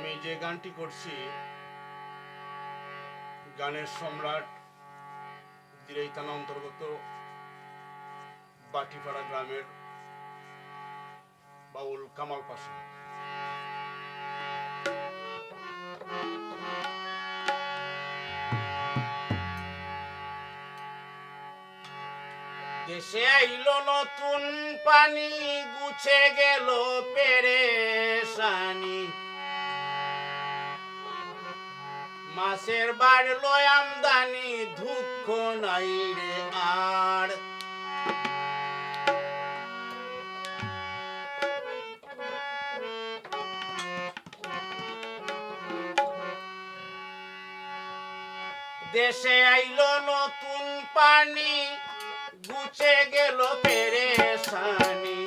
আমি যে গানটি করছি গানের সম্রাট দিরাই থানা অন্তর্গত বাটিপাড়া গ্রামের বাউল কামাল পাশা। দেশে আইল নতুন পানি, গুছে গেল পেরেশানি, মাছের বাড়লো আমদানি, দুঃখ নাই রে আর। দেশে আইল নতুন পানি, গুছে গেল পেরেশানি,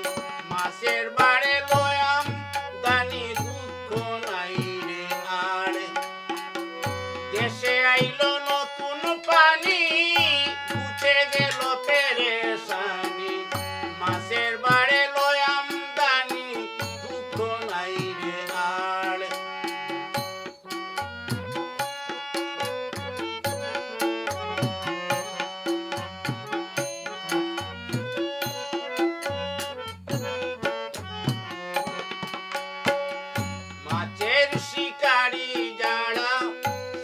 মাছের বাড়ে লয়াম দানি, দুঃখ নাই রে আর। দেশে আইল নতুন পানি, গুছে গেল পেরেশানি, মাছের বাড়ে লয়াম দানি, দুঃখ নাই রে আর। শিকারি যারা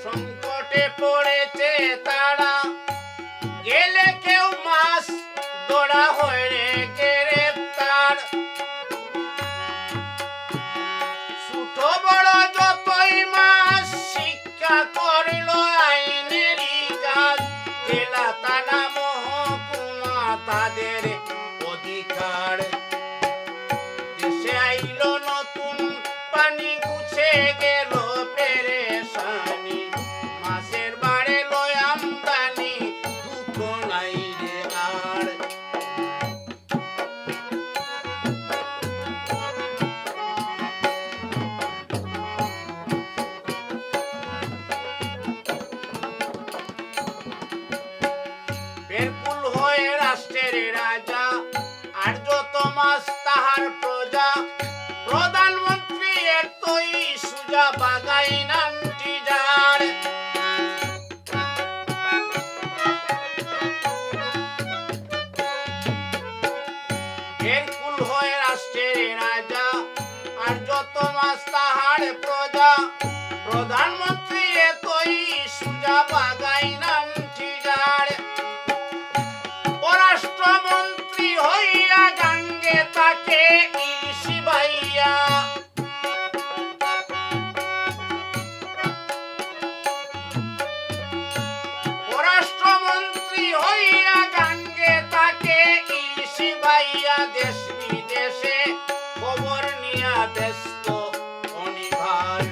সংকটে পড়েছে তারা, গেলে কেউ মাছ ধরা হয় রে গ্রেপ্তার। ছোট বড় যতই মাছ শিক্ষা করল আইনেরই কাজ, জেলা থানা মহকুমা তাদের অধিকার। দেশে আইল নতুন পানি, গুছে গেল পেরেশানি, মাছের বাড়ে লয় আমদানি, দুঃখ নাই রে আর। বেরকুল হয়ে রাষ্ট্রের রাজা, আর যত মাছ তাহার প্রজা, প্রধানমন্ত্রী এতই সুজা, বাগাই নামটি যার। বেরকুল হয়ে রাষ্ট্রের রাজা, আর যত মাছ তাহার প্রজা, প্রধানমন্ত্রী এতই সুজা, বাগাই নামটি যার। পররাষ্ট্রমন্ত্রী হইয়া গাঙ্গে তাকে ইলিশি ভাইয়া, পররাষ্ট্রমন্ত্রী হইয়া গাঙ্গে তাকে ইলিশি ভাইয়া, দেশ বিদেশে খবর নিয়া ব্যস্ত অনিভার।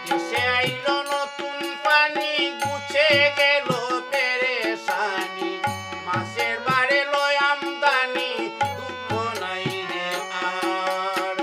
দেশে আইল নতুন পানি, গুছে গেল পেরেশানি, মাছের বাড়ে লয় আমদানি, দুঃখ নাই রে আর।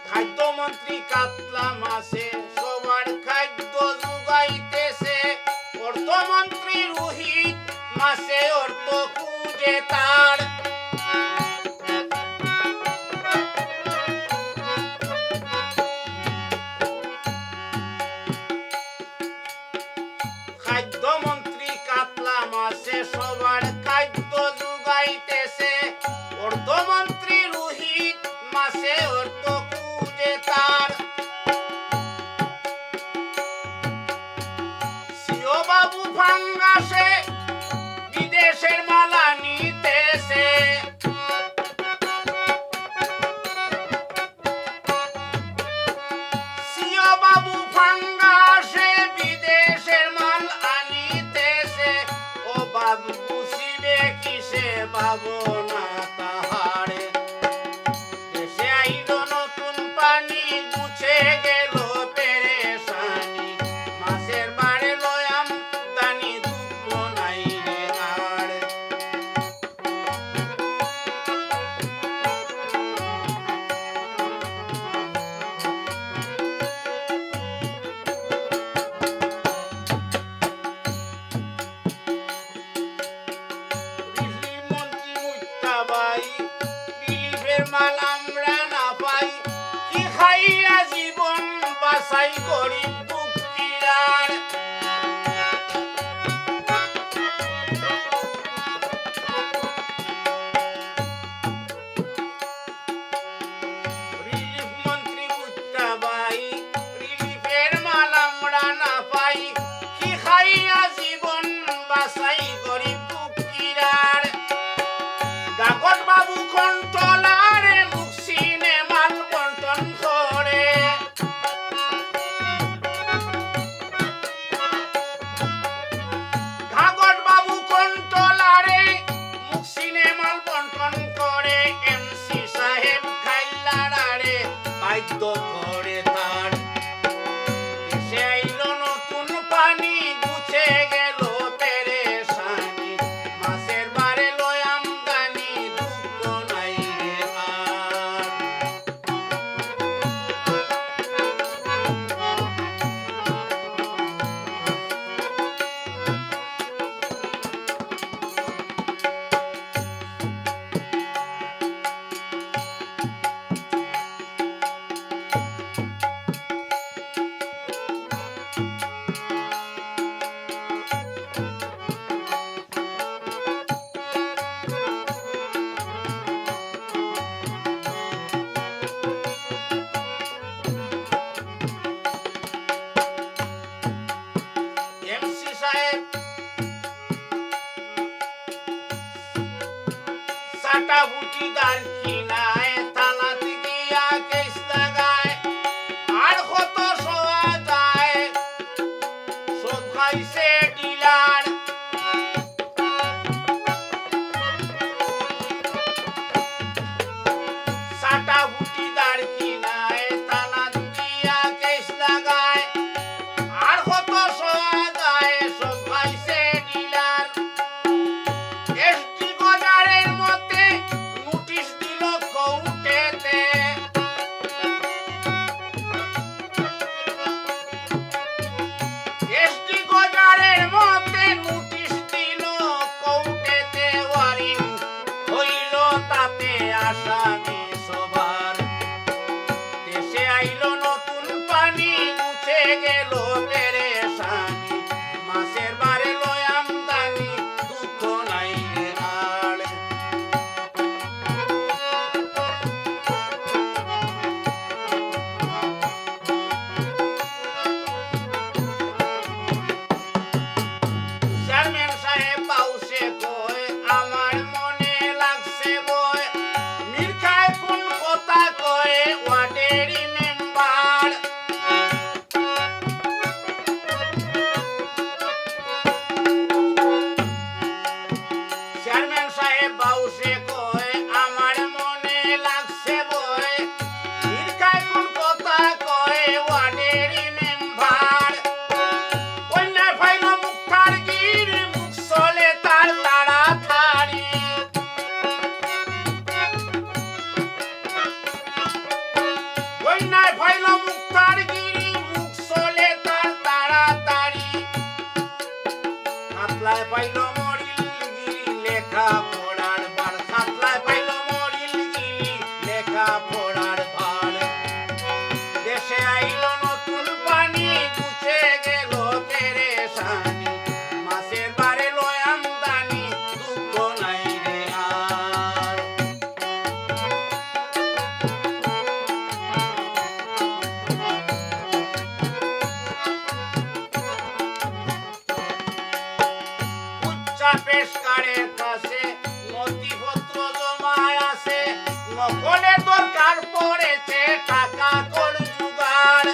খাদ্যমন্ত্রী কাতলা মাছে সবার খাদ্য যোগাইতেছে, অর্থমন্ত্রী রোহিত মাছে অর্থ খুঁজে তার। খাদ্যমন্ত্রী কাতলা মাছে সবার খাদ্য যোগাইতেছে, অর্থমন্ত্রী রোহিত মাছে অর্থ খুঁজে তার। সিও বাবু ফাঙ্গাসে বিদেশের মালা নিতেছে, সিও বাবু ফাঙ্গাসে বিদেশের মাল আনিতেছে, ও বাবু বুঝিবে কিসে বাবু না তাহারে। দেশে আইল নতুন পানি, গুছে গেল পেরেশানি, মাছের বাড়ে লয় আমদানি, দুঃখ নাই রে আর। মাল আমরা না পাই, কি খাইয়া জীবন বাঁচাই গরিব দুঃখীরার। রিলিফ মন্ত্রী বুঝতা ভাই, রিলিফের মাল আমরা না পাই, কি খাইয়া জীবন বাঁচাই গরিব দুঃখীরার। কাগজ বাবু কন্ট্রোলারে মুখসিনে মাল বন্টন করে, কাগজ বাবু কন্ট্রোলারে মুখসিনে মাল বন্টন করে। এমসি সাহেব খাইলারে বাধ্য করে তার, দেশে আইলো নতুন পানি গুছে গেল পেরেশানি, মাছের বারে লয় আমদানি দুঃখ নাই রে আর। এমসি সাহেব সাটা বুটি দার কিনায় তালাত দিয়া কেস লাগায়, আর কত সোয়া যায় সব খাইছে ডিলার। সাটা বুটি দার কিনায় তালাত দিয়া কেস লাগায়, আর কত সোয়া যায় সব খাইছে ডিলার। এসটি গজারের মতে নোটিশ দিল কৌটেতে, এসটি গজারের মতে নোটিশ দিল কৌটেতে। ওয়ারিং হইল তাতে আসামি সবার, দেশে আইলো নতুন পানি গুছে গেল পেরেশানি, মাছের বারে লয় আমদানি দুঃখ নাই রে আর। চেয়ারম্যান সাহেব বাউসে কয়, আমার মনে লাগছে বয়, মির্খায় কোন কথা কয় ওয়ার্ডেরই মেম্বার। চেয়ারম্যান সাহেব বাউসে কয়, আমার মনে লাগছে বয়, মির্খায় কোন কথা কয় ওয়ার্ডেরই মেম্বার। কন্যা ফাইল মুখার গির মুখ চলে তার তাড়াতাড়ি, কন্যায় ফাইল মুখার গিরি মুখ চলে তার তাড়াতাড়ি। খাতলায় পাইল মরিল গিরি লেখা পড়ার বার, খাতলায় পাইল মরিল গিরি লেখা পড়ার বার। দেশে আইল নতুন পানি গুছে গেল পেরেশানি, মাছের বারে লয় আমদানি দুঃখ নাই রে আর। উচ্চা পেশকারের কাছে নথিপত্র জমায় আছে, নকলে দরকার পড়েছে টাকা কর জোগাড়।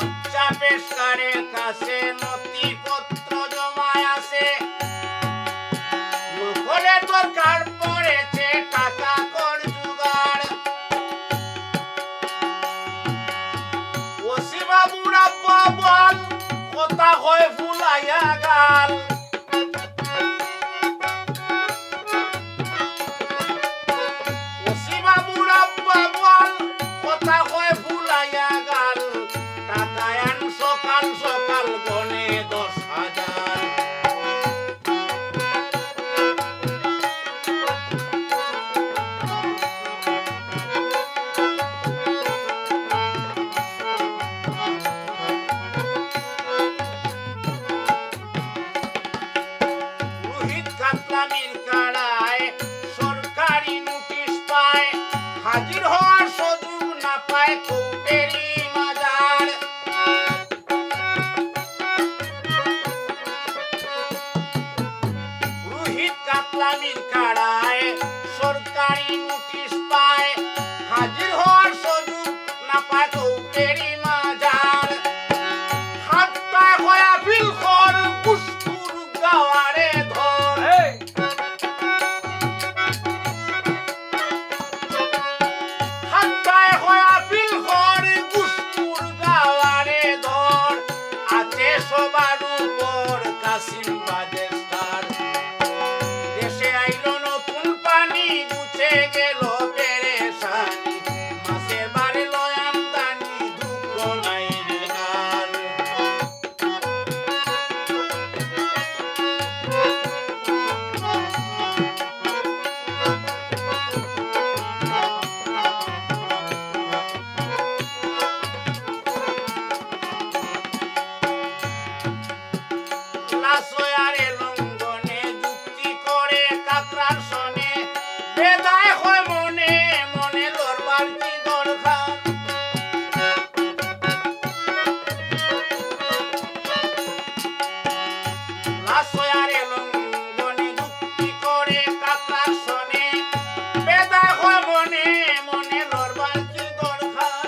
উচ্চা পেশকারের কাছে নথিপত্র জমায় আছে, নকলে দরকার পড়েছে টাকা কর জোগাড়। ওসি বাবুর আব্বা বল কথা হয় ফুলাইয়া গাল, ওসি বাবুর আব্বা বল কথা হয় ফুলাইয়া গাল। টাকা আন সকাল সকাল গনে 10,000, হাজির হওয়ার সুযোগ না পায় কৌটেরি মাজার। রোহিত কাতলামির কাড়ায় সরকারি নোটিশ পায়, হাজির হওয়ার সুযোগ না পায় কৌটেরি মাজার। হাতটা হয়া বিল খর গুস্তুর গাওয়ারে ধর, হাতটায় হয়া বিল খর গুস্তুর গাওয়ারে ধর। আছে সবার উপর কাসিম বাজে স্টার। দেশে আইলো নতুন পানি গুছে গেল পেরেশানি, মাসের বারে লয় আমদানি দুঃখ নাই রে আর। লাসোয়ারে লঙ্ঘনে যুক্তি করে কাকরার সনে, বেদায় হয় মনে মনে লড়বার কি দরকার। লাসোয়ারে লঙ্ঘনে যুক্তি করে কাকরার সনে, বেদায় হয় মনে মনে লড়বার কি দরকার।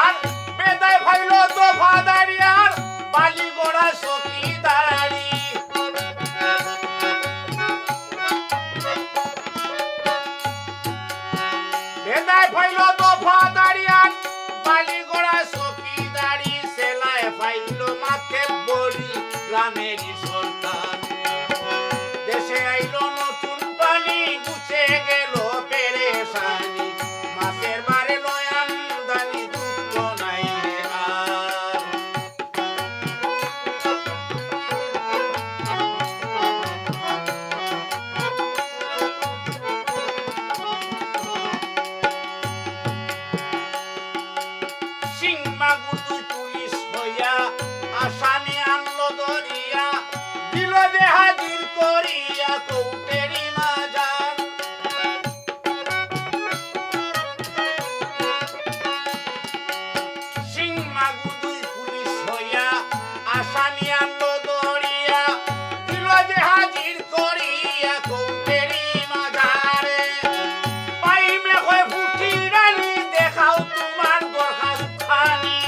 আর বেদায় ভাইল দফাদারি আর বালিগড়া চকিদারি। বেদায় ভাইল দফাদারি আর বালিগড়া চকিদারি। সেলায় ভাইল মাকে বড়ি গ্রামেরই সরকার। দেশে আইলো নতুন পানি গুছে গেল পেরেশানি, মাসের বারে লয় আমদানি দুঃখ নাই রে আর। সিংমাগুর দুই পুলিশ হইয়া আসামি আনলো ধরিয়া, দিল যে হাজির করিয়া কৌটেরি মাজার। সিংমাগুর দুই পুলিশ হইয়া আসামি আনলো ধরিয়া, দিল যে হাজির করিয়া কৌটেরি মাজারে। পাইমে হয় ফুটি রানী দেখাও তোমার দরখাস্ত খানি।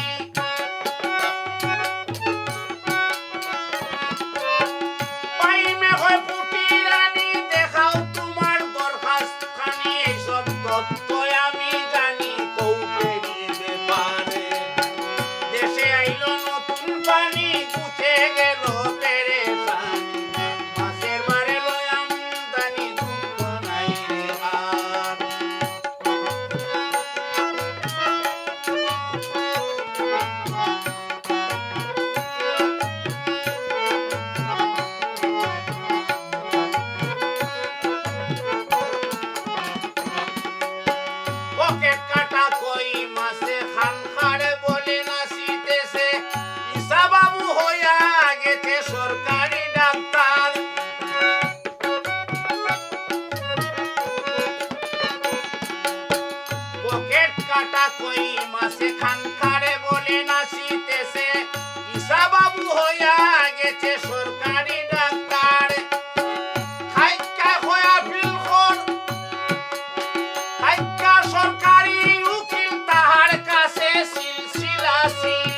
পাইমে হয় ফুটি রানী দেখাও তোমার দরখাস্ত খানি। এইসব তথ্য আমি জানি কৌটেরি ব্যাপারে। দেশে আইলো নতুন পানি গুছে গেল পেরেশানি, মাসের বারে লয় আমদানি দুঃখ নাই রে আর। পকেট কাটা কই মাসে খানখারে বলে নাচিতেছে, ঈসা বাবু হইয়া গেছে সরকারি ডাক্তার। পকেট কাটা কই মাসে খানখারে বলে নাচিতেছে, ঈসা বাবু হইয়া গেছে সরকারি ডাক্তার। খাইকা হয়া বিল খর, খাইকা সরকারি উকিল তাহার কাছে সিলসিলাসিল।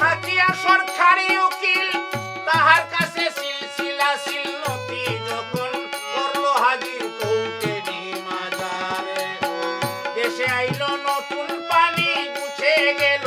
থাকিয়া সরকারি উকিল তাহার কাছে সিলসিলাসিল। নথি যখন করলো হাজির কৌটেরি মাজারে, দেশে আইলো নতুন পানি গুছে গেল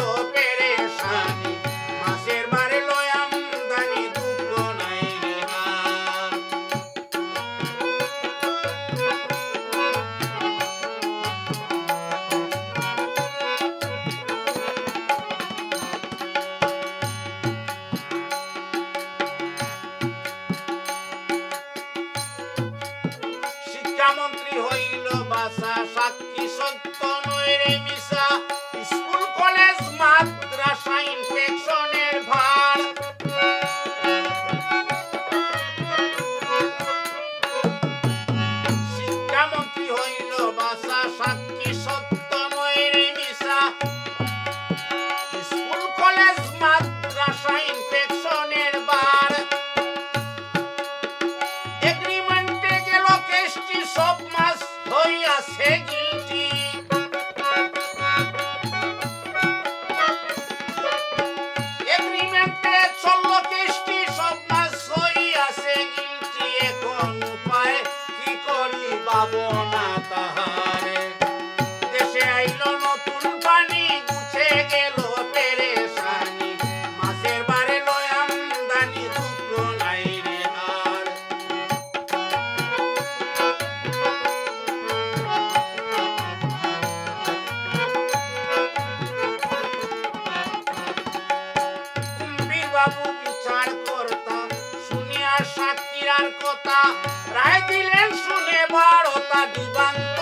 রায় দিলেন শুনে বারোটা দিবান্ত